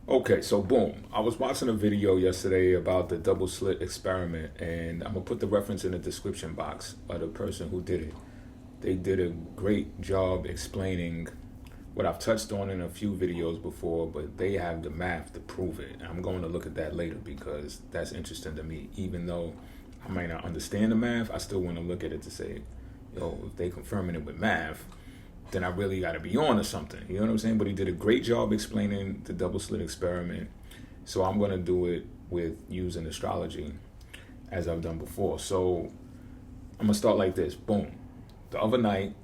Okay, so boom. I was watching a video yesterday about the double slit experiment, and I'm gonna put the reference in the description box of the person who did it. They did a great job explaining what I've touched on in a few videos before, but they have the math to prove it. And I'm going to look at that later because that's interesting to me. Even though I might not understand the math, I still want to look at it to say, yo, if they confirming it with math, then I really got to be on to something. You know what I'm saying? But he did a great job explaining the double slit experiment. So I'm going to do it with using astrology as I've done before. So I'm going to start like this. Boom. The other night,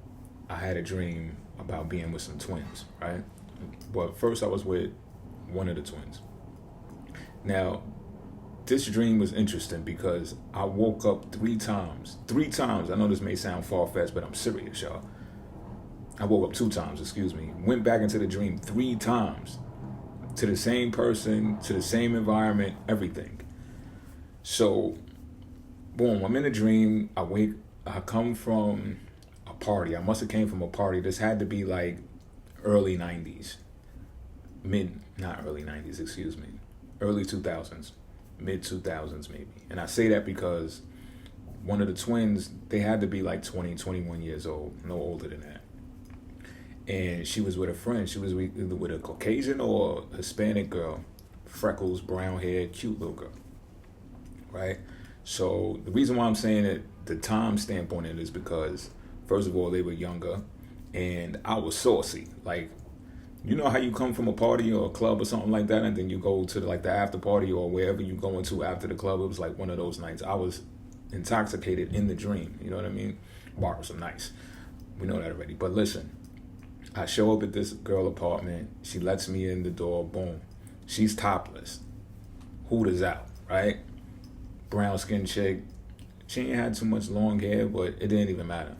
I had a dream about being with some twins, right? But first I was with one of the twins. Now, this dream was interesting because I woke up three times. I know this may sound far-fetched, but I'm serious, y'all. I woke up two times, went back into the dream three times to the same person, to the same environment, everything. So, boom, I'm in a dream. I come from a party. I must have came from a party. This had to be like early 90s. Early 2000s, mid 2000s maybe. And I say that because one of the twins, they had to be like 20, 21 years old, no older than that. And she was with a friend. She was either with a Caucasian or a Hispanic girl, freckles, brown hair, cute little girl, right? So the reason why I'm saying that the time stamp on it is because, first of all, they were younger, and I was saucy. Like, you know how you come from a party or a club or something like that, and then you go to the after party or wherever you going to after the club. It was like one of those nights. I was intoxicated in the dream. You know what I mean? Bars are nice. We know that already. But listen. I show up at this girl apartment. She lets me in the door. Boom. She's topless. Hooters out, right? Brown skin chick. She ain't had too much long hair, but it didn't even matter.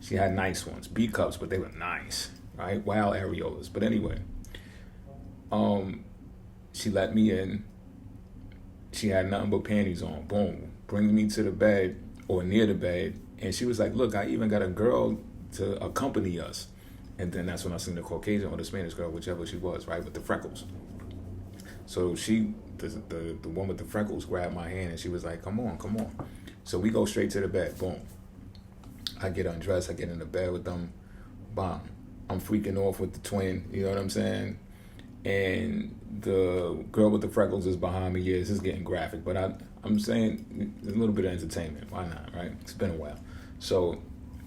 She had nice ones. B cups, but they were nice, right? Wild areolas. But anyway, she let me in. She had nothing but panties on. Boom. Bring me to the bed or near the bed. And she was like, look, I even got a girl to accompany us. And then that's when I seen the Caucasian or the Spanish girl, whichever she was, right, with the freckles. So the one with the freckles grabbed my hand and she was like, come on. So we go straight to the bed, boom. I get undressed, I get in the bed with them, bam. I'm freaking off with the twin, you know what I'm saying? And the girl with the freckles is behind me. Yeah, this is getting graphic, but I'm saying a little bit of entertainment. Why not, right? It's been a while. So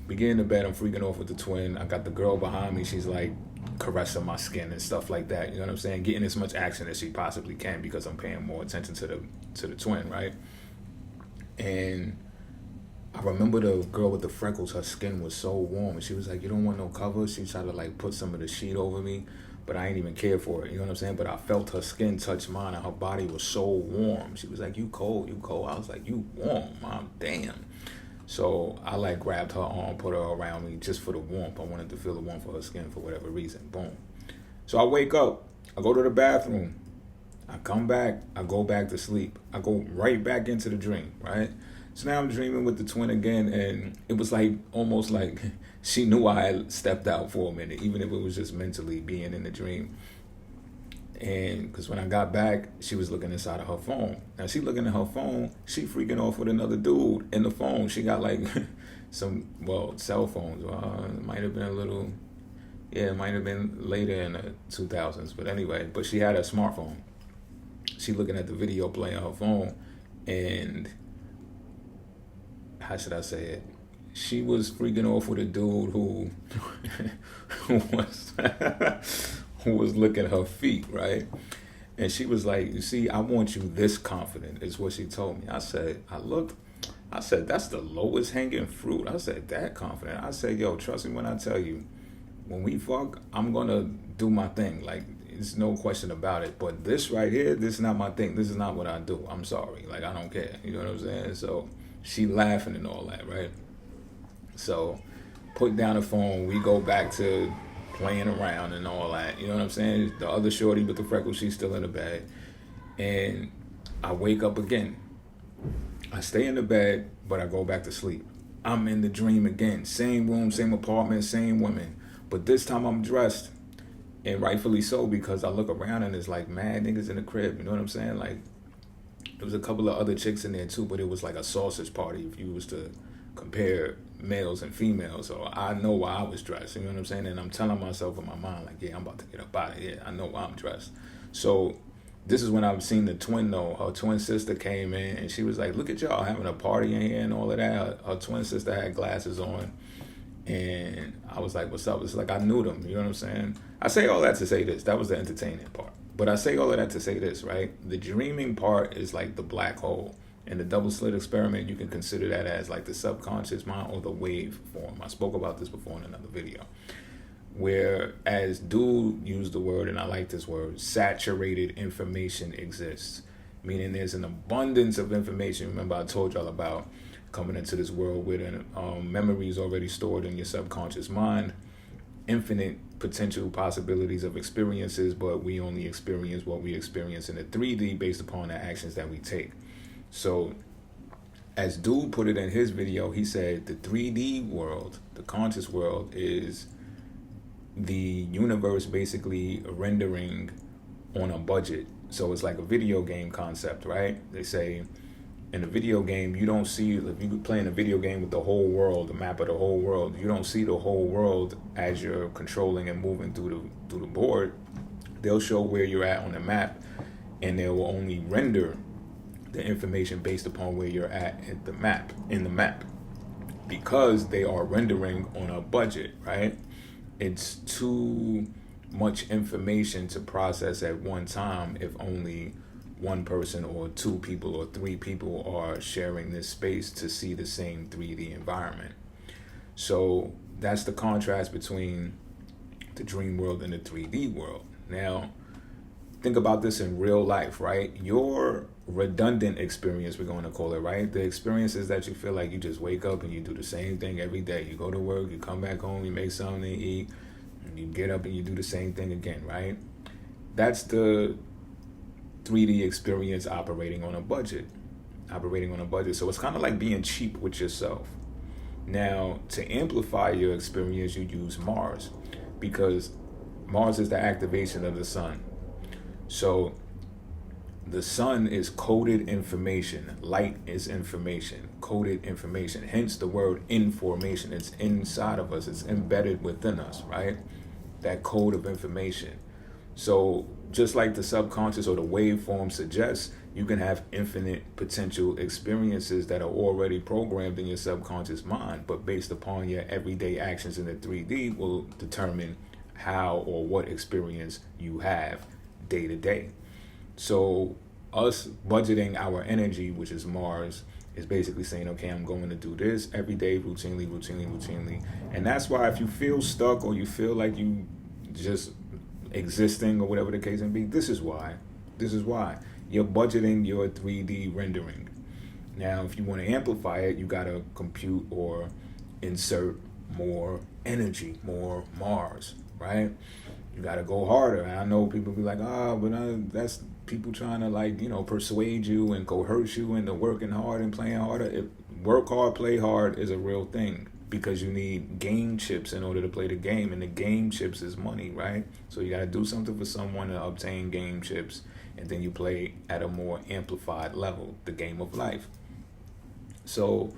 we get in the bed, I'm freaking off with the twin. I got the girl behind me. She's like caressing my skin and stuff like that. You know what I'm saying? Getting as much action as she possibly can because I'm paying more attention to the twin, right? And I remember the girl with the freckles, her skin was so warm. And she was like, you don't want no cover? She tried to like put some of the sheet over me, but I ain't even care for it. You know what I'm saying? But I felt her skin touch mine and her body was so warm. She was like, you cold. I was like, you warm, mom, damn. So I like grabbed her arm, put her around me just for the warmth. I wanted to feel the warmth of her skin for whatever reason. Boom. So I wake up. I go to the bathroom. I come back. I go back to sleep. I go right back into the dream, right? So now I'm dreaming with the twin again. And it was like almost like she knew I had stepped out for a minute, even if it was just mentally being in the dream. And because when I got back, she was looking inside of her phone. Now she looking at her phone, she freaking off with another dude in the phone. She got like some, cell phones. It might have been it might have been later in the 2000s. But anyway, but she had a smartphone. She looking at the video play on her phone. And how should I say it? She was freaking off with a dude who was... who was licking her feet, right? And she was like, you see, I want you this confident, is what she told me. I said, that's the lowest hanging fruit. I said, that confident? I said, yo, trust me when I tell you, when we fuck, I'm going to do my thing. Like, it's no question about it. But this right here, this is not my thing. This is not what I do. I'm sorry. Like, I don't care. You know what I'm saying? So she laughing and all that, right? So put down the phone. We go back to playing around and all that, you know what I'm saying? The other shorty with the freckles, she's still in the bed. And I wake up again. I stay in the bed, but I go back to sleep. I'm in the dream again. Same room, same apartment, same women. But this time I'm dressed And rightfully so, because I look around and it's like mad niggas in the crib. You know what I'm saying? Like, there was a couple of other chicks in there too, but it was like a sausage party if you was to compare males and females. So I know why I was dressed. You know what I'm saying? And I'm telling myself in my mind, like, yeah, I'm about to get up out of here. I know why I'm dressed. So this is when I've seen the twin though. Her twin sister came in and she was like, look at y'all having a party in here and all of that. Her twin sister had glasses on. And I was like, what's up? It's like I knew them. You know what I'm saying? I say all that to say this. That was the entertaining part. But I say all of that to say this, right? The dreaming part is like the black hole. And the double slit experiment, you can consider that as like the subconscious mind or the wave form. I spoke about this before in another video. Where, as Dude used the word, and I like this word, saturated information exists. Meaning there's an abundance of information. Remember I told y'all about coming into this world with memories already stored in your subconscious mind, infinite potential possibilities of experiences, but we only experience what we experience in the 3D based upon the actions that we take. So, as Dude put it in his video, he said the 3D world, the conscious world, is the universe basically rendering on a budget. So it's like a video game concept, right? They say in a video game, you don't see, if you play in a video game with the whole world, the map of the whole world, you don't see the whole world as you're controlling and moving through the board. They'll show where you're at on the map, and they will only render the information based upon where you're at in the map, because they are rendering on a budget, right? It's too much information to process at one time if only one person or two people or three people are sharing this space to see the same 3D environment. So that's the contrast between the dream world and the 3D world. Now, think about this in real life, right? Your redundant experience, we're going to call it, right? The experiences that you feel like you just wake up and you do the same thing every day. You go to work, you come back home, you make something to eat, and you get up and you do the same thing again, right? That's the 3D experience operating on a budget. So it's kind of like being cheap with yourself. Now, to amplify your experience, you use Mars, because Mars is the activation of the sun. So the sun is coded information. Light is information, coded information. Hence the word information. It's inside of us. It's embedded within us, right? That code of information. So just like the subconscious or the waveform suggests, you can have infinite potential experiences that are already programmed in your subconscious mind, but based upon your everyday actions in the 3D will determine how or what experience you have day to day. So us budgeting our energy, which is Mars, is basically saying, okay, I'm going to do this every day, routinely. And that's why if you feel stuck or you feel like you just existing or whatever the case may be, this is why you're budgeting your 3D rendering. Now, if you want to amplify it, you got to compute or insert more energy, more Mars, right? You got to go harder. And I know people be like, that's people trying to persuade you and coerce you into working hard and playing harder. Work hard, play hard is a real thing, because you need game chips in order to play the game, and the game chips is money, right? So you got to do something for someone to obtain game chips, and then you play at a more amplified level, the game of life. So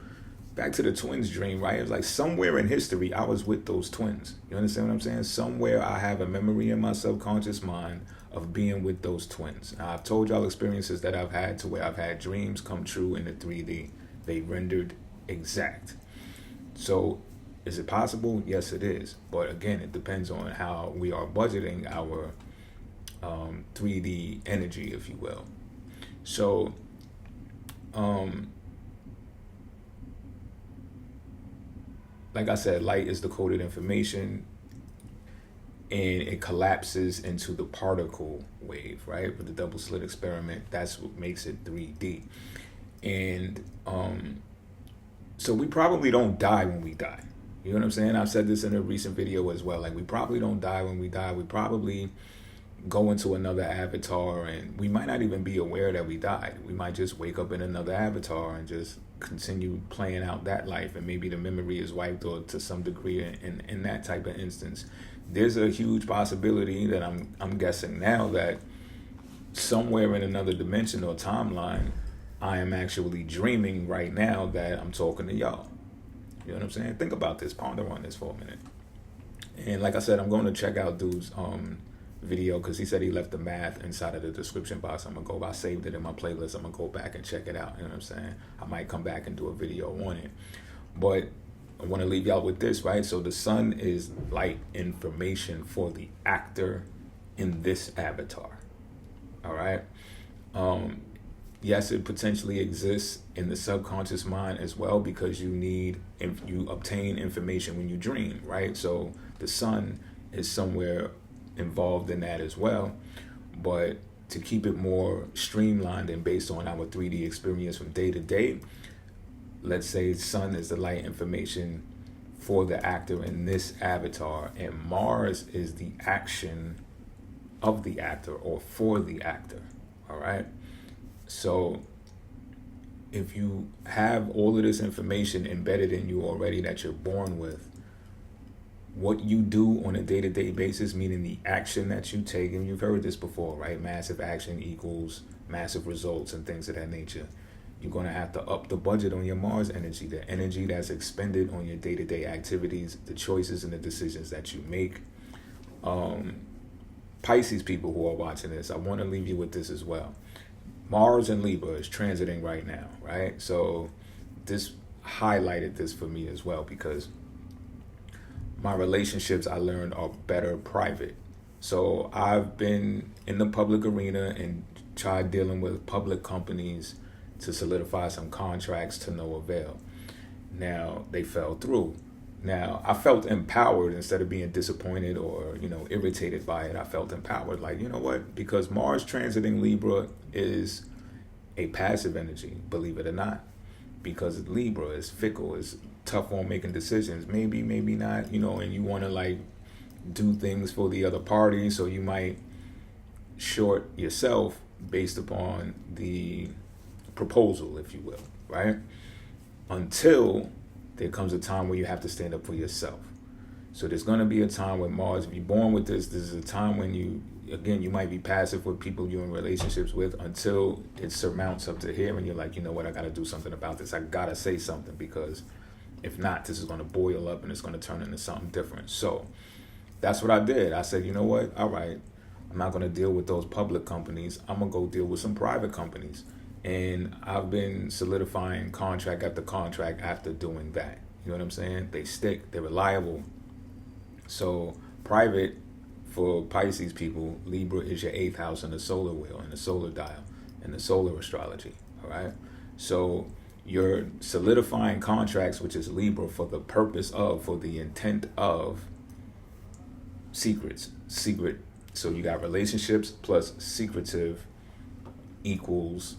back to the twins dream, right? It was like somewhere in history, I was with those twins. You understand what I'm saying? Somewhere I have a memory in my subconscious mind of being with those twins. Now, I've told y'all experiences that I've had to where I've had dreams come true in the 3D. They rendered exact. So is it possible? Yes, it is. But again, it depends on how we are budgeting our 3D energy, if you will. So, like I said, light is the coded information, and it collapses into the particle wave, right? With the double slit experiment, that's what makes it 3D. And so we probably don't die when we die. You know what I'm saying? I've said this in a recent video as well. Like, we probably don't die when we die. We probably go into another avatar, and we might not even be aware that we died. We might just wake up in another avatar and just continue playing out that life, and maybe the memory is wiped or to some degree in that type of instance. there's a huge possibility that I'm guessing now that somewhere in another dimension or timeline, I am actually dreaming right now that I'm talking to y'all. You know what I'm saying? Think about this, ponder on this for a minute. And like I said, I'm going to check out dude's video because he said he left the math inside of the description box. I saved it in my playlist. I'm gonna go back and check it out. You know what I'm saying? I might come back and do a video on it. But I want to leave y'all with this, right? So the sun is light information for the actor in this avatar. All right. Yes, it potentially exists in the subconscious mind as well, because you obtain information when you dream, right? So the sun is somewhere involved in that as well. But to keep it more streamlined and based on our 3D experience from day to day, let's say sun is the light information for the actor in this avatar, and Mars is the action of the actor or for the actor. All right. So if you have all of this information embedded in you already that you're born with, what you do on a day-to-day basis, meaning the action that you take, and you've heard this before, right? Massive action equals massive results and things of that nature. You're going to have to up the budget on your Mars energy, the energy that's expended on your day-to-day activities, the choices and the decisions that you make. Pisces people who are watching this, I want to leave you with this as well. Mars and Libra is transiting right now, right? So this highlighted this for me as well, because my relationships, I learned, are better private. So I've been in the public arena and tried dealing with public companies to solidify some contracts to no avail. Now, they fell through. Now, I felt empowered instead of being disappointed or, irritated by it. I felt empowered, like, you know what? Because Mars transiting Libra is a passive energy, believe it or not. Because Libra is fickle, is tough on making decisions. Maybe not, and you want to, do things for the other party. So you might short yourself based upon the proposal, if you will, right? Until there comes a time where you have to stand up for yourself. So there's going to be a time when Mars, if you're born with this is a time when you might be passive with people you're in relationships with until it surmounts up to here and you're like, you know what, I got to do something about this. I got to say something, because if not, this is going to boil up and it's going to turn into something different. So that's what I did. I said, you know what, all right, I'm not going to deal with those public companies. I'm going to go deal with some private companies. And I've been solidifying contract after contract after doing that. You know what I'm saying? They stick, they're reliable. So private for Pisces people, Libra is your 8th house in the solar wheel, in the solar dial, in the solar astrology. All right. So you're solidifying contracts, which is Libra, for the intent of secret. So you got relationships plus secretive equals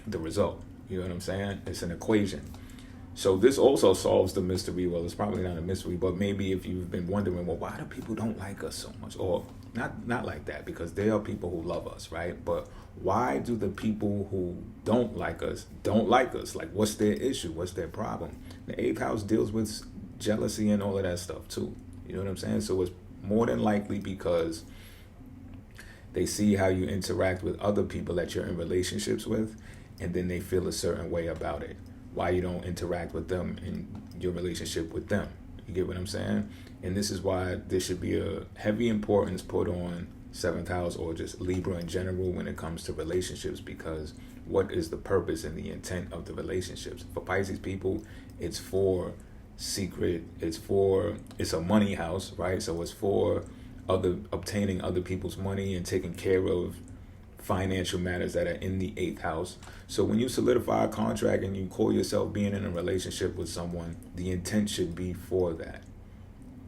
the result. You know what I'm saying? It's an equation. So this also solves the mystery. Well, it's probably not a mystery, but maybe if you've been wondering, well, why do people don't like us so much? Or not like that, because there are people who love us, right? But why do the people who don't like us? Like, what's their issue? What's their problem? The 8th house deals with jealousy and all of that stuff too. You know what I'm saying? So it's more than likely because they see how you interact with other people that you're in relationships with, and then they feel a certain way about it. Why you don't interact with them in your relationship with them. You get what I'm saying? And this is why there should be a heavy importance put on 7th house or just Libra in general when it comes to relationships, because what is the purpose and the intent of the relationships? For Pisces people, it's for secret, it's a money house, right? So it's for obtaining other people's money and taking care of financial matters that are in the 8th house. So when you solidify a contract and you call yourself being in a relationship with someone, the intent should be for that.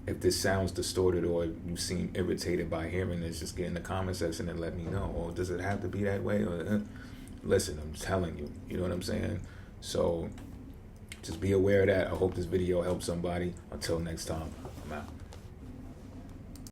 If this sounds distorted or you seem irritated by hearing this, just get in the comment section and let me know. Or does it have to be that way? Or listen, I'm telling you, you know what I'm saying? So just be aware of that. I hope this video helps somebody. Until next time, I'm out.